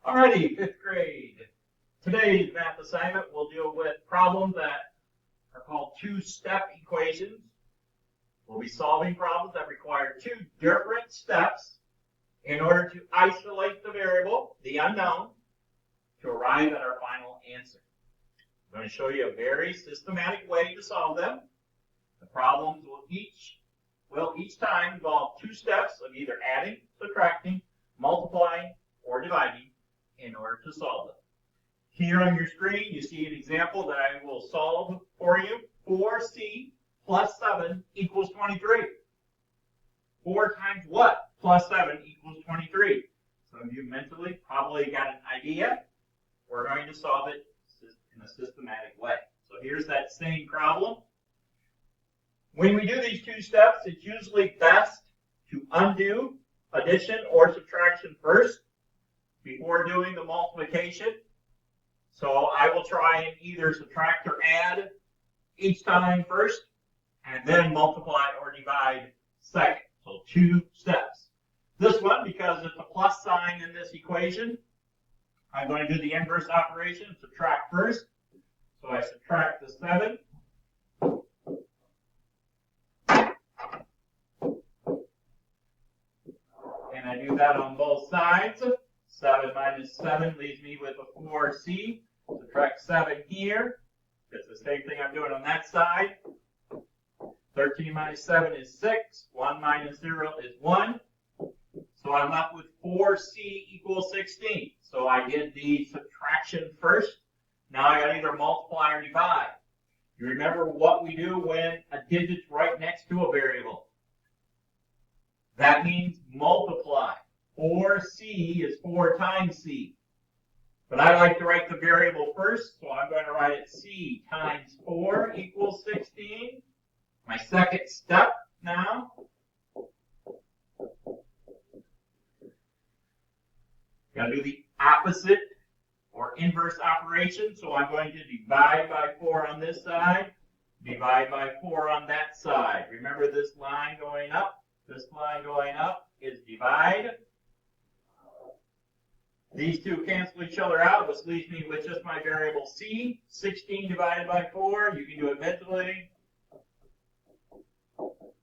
Alrighty, fifth grade. Today's math assignment will deal with problems that are called two-step equations. We'll be solving problems that require two different steps in order to isolate the variable, the unknown, to arrive at our final answer. I'm going to show you a very systematic way to solve them. The problems will each time involve two steps of either adding, subtracting, multiplying, or dividing in order to solve them. Here on your screen, you see an example that I will solve for you. 4c plus 7 equals 23. 4 times what? Plus 7 equals 23. Some of you mentally probably got an idea. We're going to solve it in a systematic way. So here's that same problem. When we do these two steps, it's usually best to undo addition or subtraction first before doing the multiplication. So I will try and either subtract or add each time first, and then multiply or divide second. So two steps. This one, because it's a plus sign in this equation, I'm going to do the inverse operation, subtract first. So I subtract the 7. And I do that on both sides. 7 minus 7 leaves me with a 4c. Subtract 7 here. It's the same thing I'm doing on that side. 13 minus 7 is 6. 1 minus 0 is 1. So I'm left with 4c equals 16. So I did the subtraction first. Now I got to either multiply or divide. You remember what we do when a digit's right next to a variable. That means multiply. 4c is 4 times c. But I like to write the variable first, so I'm going to write it c times 4 equals 16. My second step now. Got to do the opposite or inverse operation, so I'm going to divide by 4 on this side, divide by 4 on that side. Remember this line going up? This line going up is divide. These two cancel each other out, which leaves me with just my variable c. 16 divided by 4, you can do it mentally,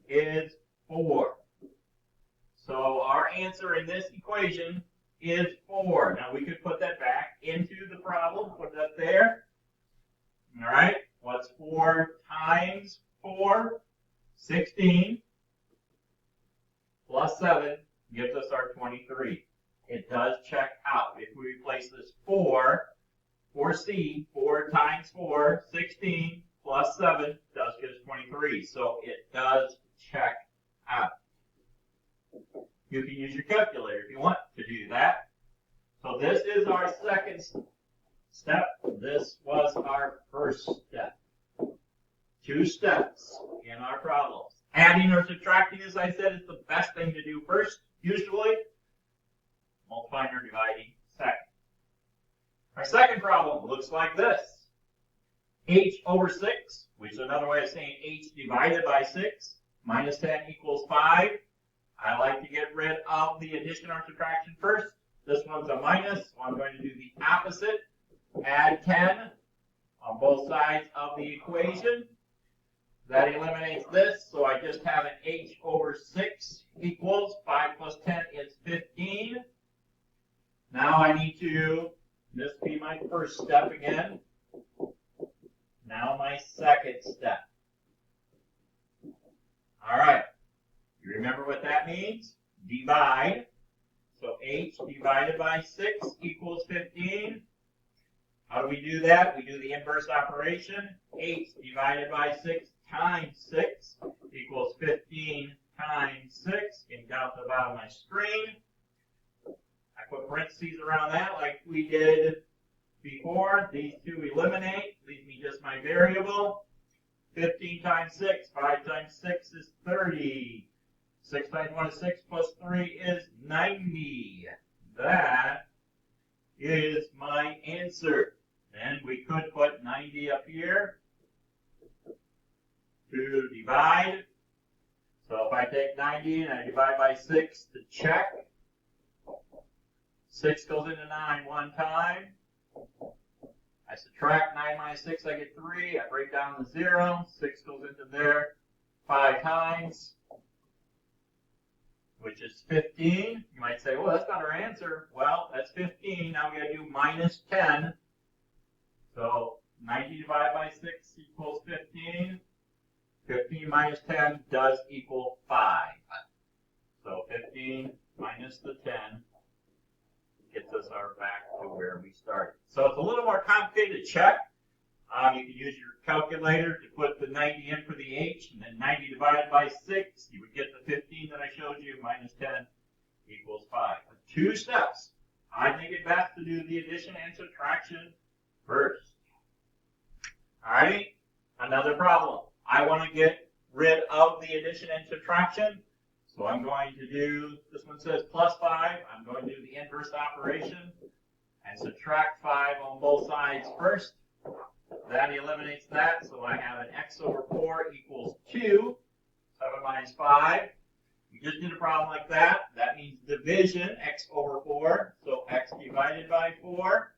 is 4. So our answer in this equation is 4. Now we could put that back into the problem, put it up there. All right, what's 4 times 4? 16 plus 7 gives us our 23. It does check out. If we replace this 4c, 4 times 4, 16 plus 7 does give us 23. So it does check out. You can use your calculator if you want to do that. So this is our second step. This was our first step. Two steps in our problems. Adding or subtracting, as I said, is the best thing to do first, usually. Multiplying or dividing second. Our second problem looks like this. H over 6, which is another way of saying h divided by 6, minus 10 equals 5. I like to get rid of the addition or subtraction first. This one's a minus, so I'm going to do the opposite. Add 10 on both sides of the equation. That eliminates this, so I just have an h over 6 equals 5 plus 10 is 15. Now I need to, this be my first step again. Now my second step. All right. You remember what that means? Divide. So h divided by 6 equals 15. How do we do that? We do the inverse operation. H divided by 6 times 6 equals 15 times 6. Getting down to the bottom of my screen. I put parentheses around that like we did before. These two eliminate. Leaves me just my variable. 15 times 6. 5 times 6 is 30. 6 times 1 is 6 plus 3 is 90. That is my answer. Then we could put 90 up here to divide. So if I take 90 and I divide by 6 to check, 6 goes into 9 one time. I subtract 9 minus 6, I get 3. I break down the 0. 6 goes into there 5 times, which is 15. You might say, well, that's not our answer. Well, that's 15. Now we got to do minus 10. So 90 divided by 6 equals 15. 15 minus 10 does equal 5. So 15 minus the 10 gets us back to where we started. So it's a little more complicated to check. You can use your calculator to put the 90 in for the h, and then 90 divided by 6, you would get the 15 that I showed you, minus 10 equals 5. But 2 steps. I think it best to do the addition and subtraction first. All right, another problem. I want to get rid of the addition and subtraction. So I'm going to do, this one says plus 5. I'm going to do the inverse operation and subtract 5 on both sides first. That eliminates that, so I have an x over 4 equals 2. 7 minus 5. We just did a problem like that. That means division, x over 4. So x divided by 4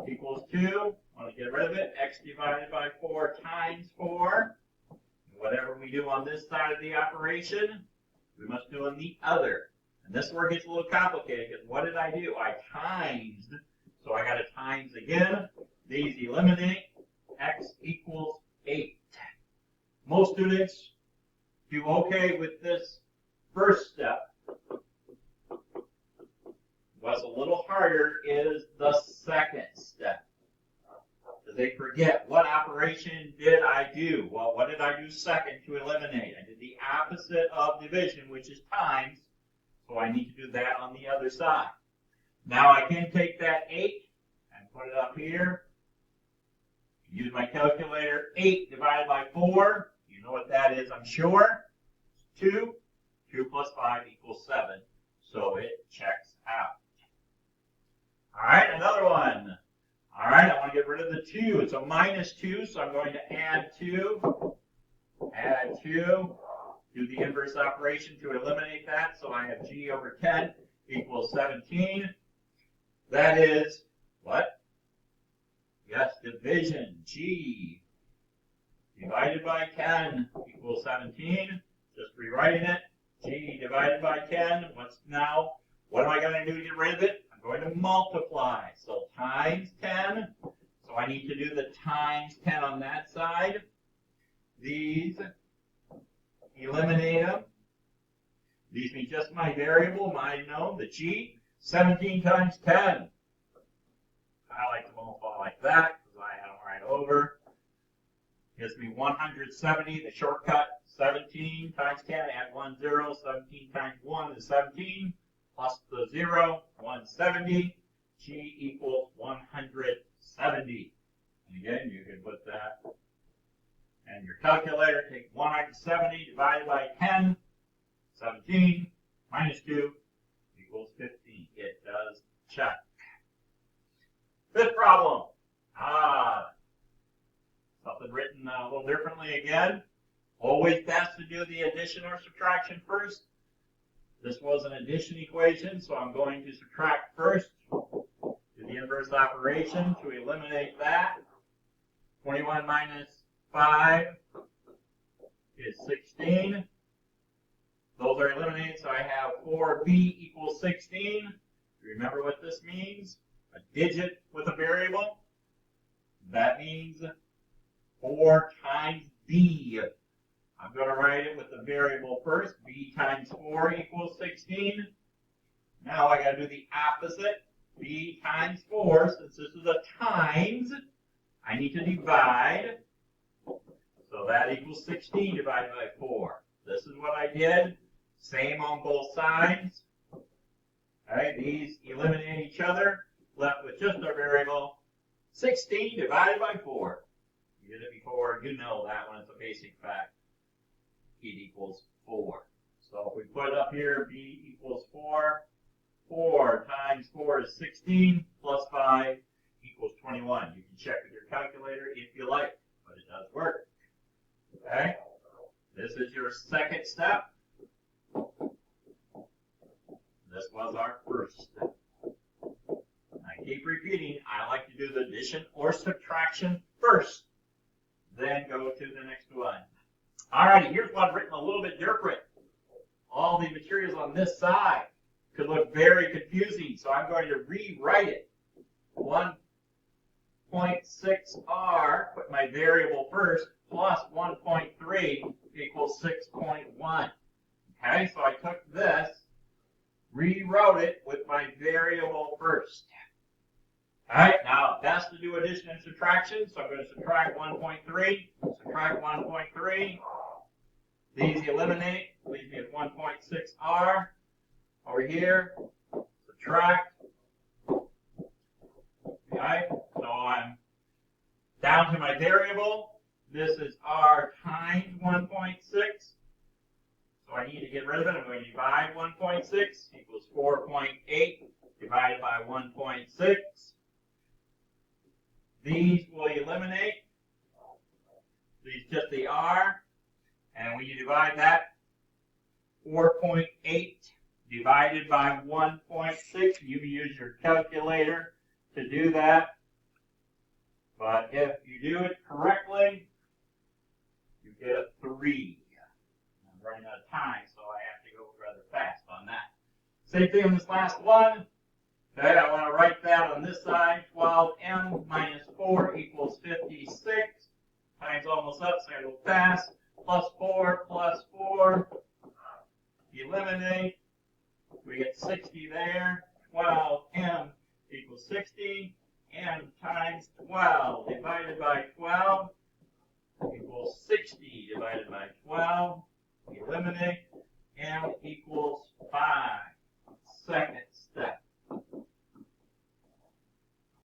equals 2. I want to get rid of it. X divided by 4 times 4. Whatever we do on this side of the operation, we must do on the other. And this where it gets a little complicated, because what did I do? I times, so I got to times again. These eliminate. X equals 8. Most students do okay with this first step. What's a little harder is the second step. They forget, what operation did I do? Well, what did I do second to eliminate? I did the opposite of division, which is times, so I need to do that on the other side. Now I can take that 8 and put it up here. Use my calculator. 8 divided by 4, you know what that is, I'm sure. 2. 2 plus 5 equals 7, so it checks out. All right, another one. All right, I want to get rid of the 2. It's a minus 2, so I'm going to add 2. Add 2. Do the inverse operation to eliminate that. So I have g over 10 equals 17. That is what? Yes, division. G divided by 10 equals 17. Just rewriting it. G divided by 10. What am I going to do to get rid of it? I'm going to multiply. So times 10. So I need to do the times 10 on that side. These, eliminate them. Leaves me just my variable, my known, the g. 17 times 10. I like to multiply like that because I have them right over. Gives me 170, the shortcut. 17 times 10, add 1 0. 17 times 1 is 17. Plus the 0, 170. G equals 170. And again, you can put that in your calculator. Take 170 divided by 10. 17 minus 2 equals 15. It does check. Fifth problem. Something written a little differently again. Always best to do the addition or subtraction first. This was an addition equation, so I'm going to subtract first. Do the inverse operation to eliminate that. 21 minus 5 is 16. Those are eliminated, so I have 4b equals 16. Remember what this means? A digit with a variable. That means 4 times b. I'm going to write it with the variable first. B times 4 equals 16. Now I got to do the opposite. B times 4, since this is a times, I need to divide. So that equals 16 divided by 4. This is what I did. Same on both sides. All right, these eliminate each other. Left with just our variable. 16 divided by 4. You did it before. You know that one. It's a basic fact. It equals 4. So if we put it up here, b equals 4. 4 times 4 is 16, plus 5 equals 21. You can check with your calculator if you like, but it does work. Okay? This is your second step. This was our first step. repeating, I like to do the addition or subtraction first, then go to the next one. Alrighty, here's one written a little bit different. All the materials on this side could look very confusing, so I'm going to rewrite it. 1.6r, put my variable first, plus 1.3 equals 6.1. Okay, so I took this, rewrote it with my variable first. Alright, now best to do addition and subtraction, so I'm going to subtract 1.3, subtract 1.3. These eliminate, leaves me at 1.6r. Over here, subtract. Okay, so I'm down to my variable. This is r times 1.6. So I need to get rid of it. I'm going to divide 1.6 equals 4.8 divided by 1.6. These will eliminate. These just the r. And when you divide that, 4.8 divided by 1.6, you can use your calculator to do that. But if you do it correctly, you get a 3. I'm running out of time, so I have to go rather fast on that. Same thing on this last one. Okay, I want to write that on this side. 12m minus 4 equals 56. Time's almost up, so I go fast. Plus 4 plus 4. Eliminate. We get 60 there. 12m equals 60. M times 12